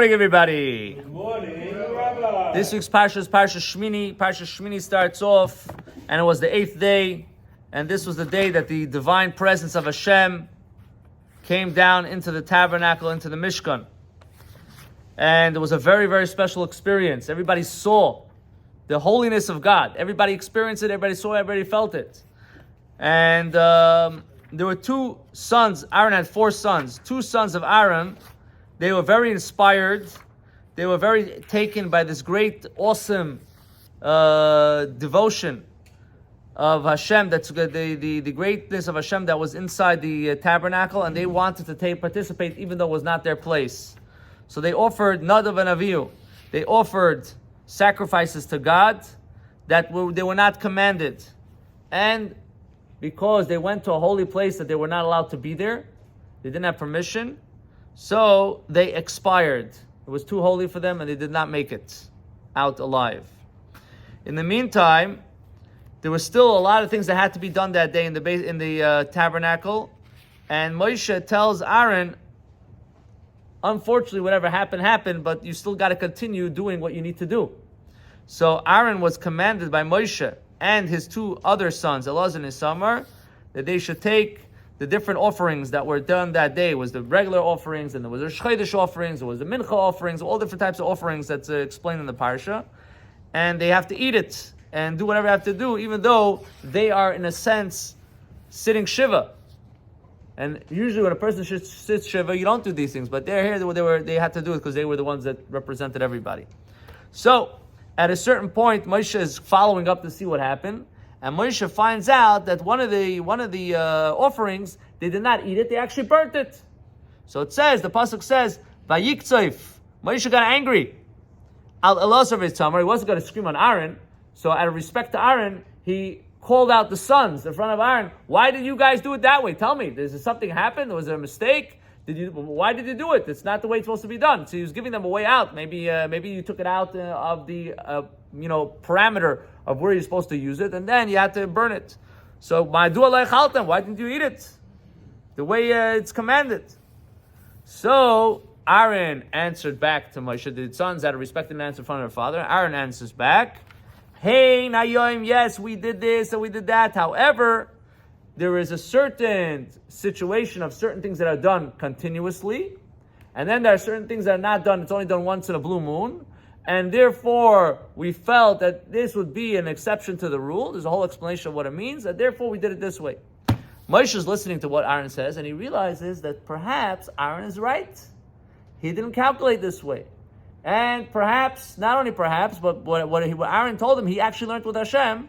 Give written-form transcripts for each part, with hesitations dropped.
Good morning, everybody. Good morning, Rabbi. This week's Parsha is Parsha Shemini. Parsha Shemini starts off, and it was the 8th day, and this was the day that the divine presence of Hashem came down into the tabernacle, into the Mishkan. And it was a very, very special experience. Everybody saw the holiness of God. Everybody experienced it, everybody saw it, everybody felt it. And there were two sons. Aaron had 4 sons. 2 sons of Aaron. They were very inspired. They were very taken by this great, awesome devotion of Hashem. That's the greatness of Hashem that was inside the tabernacle, and they wanted to participate, even though it was not their place. So they offered nadav and avihu. They offered sacrifices to God that they were not commanded, and because they went to a holy place that they were not allowed to be there, they didn't have permission. So they expired. It was too holy for them, and they did not make it out alive. In the meantime, there was still a lot of things that had to be done that day in the tabernacle. And Moshe tells Aaron, unfortunately, whatever happened, but you still got to continue doing what you need to do. So Aaron was commanded by Moshe and his 2 other sons, Elazar and Isamar, that they should take the different offerings that were done that day. It was the regular offerings, and there was the Shchodesh offerings, there was the Mincha offerings, all different types of offerings that's explained in the Parsha. And they have to eat it and do whatever they have to do, even though they are, in a sense, sitting Shiva. And usually when a person sits Shiva, you don't do these things. But they're here, they had to do it because they were the ones that represented everybody. So, at a certain point, Moshe is following up to see what happened. And Moshe finds out that one of the offerings, they did not eat it, they actually burnt it. So it says, the pasuk says, Vayiktzayf. Moshe got angry. Al Elazar v'Itamar, he wasn't going to scream on Aaron. So out of respect to Aaron, he called out the sons in front of Aaron. Why did you guys do it that way? Tell me, did something happen? Was there a mistake? Why did you do it? It's not the way it's supposed to be done. So he was giving them a way out. Maybe you took it out of the parameter of where you're supposed to use it, and then you had to burn it. So why didn't you eat it the way it's commanded? So Aaron answered back to Moshe. The sons had a respected answer in front of their father. Aaron answers back, "Hey, Nayoim, yes, we did this and we did that. However, there is a certain situation of certain things that are done continuously, and then there are certain things that are not done. It's only done once in a blue moon, and therefore we felt that this would be an exception to the rule. There's a whole explanation of what it means, and therefore we did it this way." Moshe is listening to what Aaron says, and he realizes that perhaps Aaron is right. He didn't calculate this way. And perhaps, not only perhaps, but what Aaron told him, he actually learned with Hashem,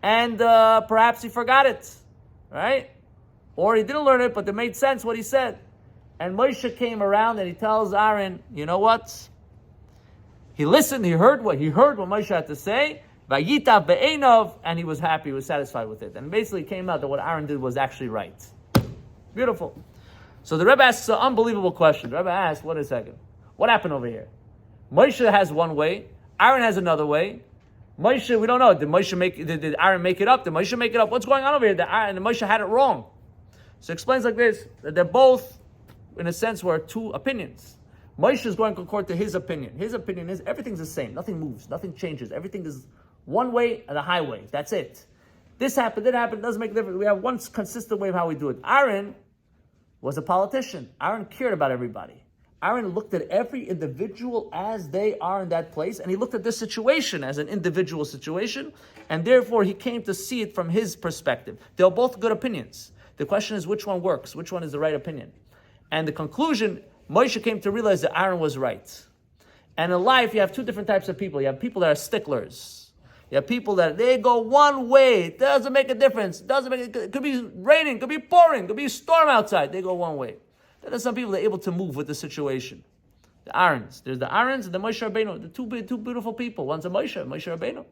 and perhaps he forgot it. Right? Or he didn't learn it, but it made sense what he said. And Moshe came around and he tells Aaron, you know what? He listened, he heard what Moshe had to say, Vayitav be'enov, and he was happy, he was satisfied with it. And basically it came out that what Aaron did was actually right. Beautiful. So the Rebbe asks an unbelievable question. The Rebbe asks, wait a second, what happened over here? Moshe has one way, Aaron has another way. Moshe, we don't know. Did Aaron make it up? Did Moshe make it up? What's going on over here? And Moshe had it wrong. So it explains like this, that they're both, in a sense, were 2 opinions. Moshe is going according to his opinion. His opinion is everything's the same. Nothing moves. Nothing changes. Everything is one way and a highway. That's it. This happened, that happened. It doesn't make a difference. We have one consistent way of how we do it. Aaron was a politician. Aaron cared about everybody. Aaron looked at every individual as they are in that place, and he looked at this situation as an individual situation, and therefore he came to see it from his perspective. They're both good opinions. The question is which one works, which one is the right opinion. And the conclusion, Moshe came to realize that Aaron was right. And in life, you have 2 different types of people. You have people that are sticklers. You have people that they go one way. It doesn't make a difference. It could be raining, it could be pouring, it could be a storm outside. They go one way. Then there's some people that are able to move with the situation. The Aarons. There's the Aarons and the Moshe Rabbeinu. The two beautiful people. One's a Moshe Rabbeinu. And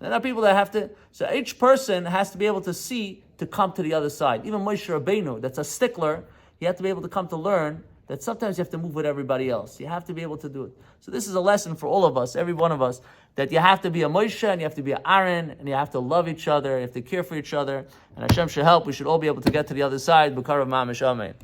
there are people that have to, so each person has to be able to see to come to the other side. Even Moshe Rabbeinu, that's a stickler, he had to be able to come to learn that sometimes you have to move with everybody else. You have to be able to do it. So this is a lesson for all of us, every one of us, that you have to be a Moshe and you have to be an Aaron and you have to love each other, you have to care for each other. And Hashem should help. We should all be able to get to the other side. B'karav mamish, amen.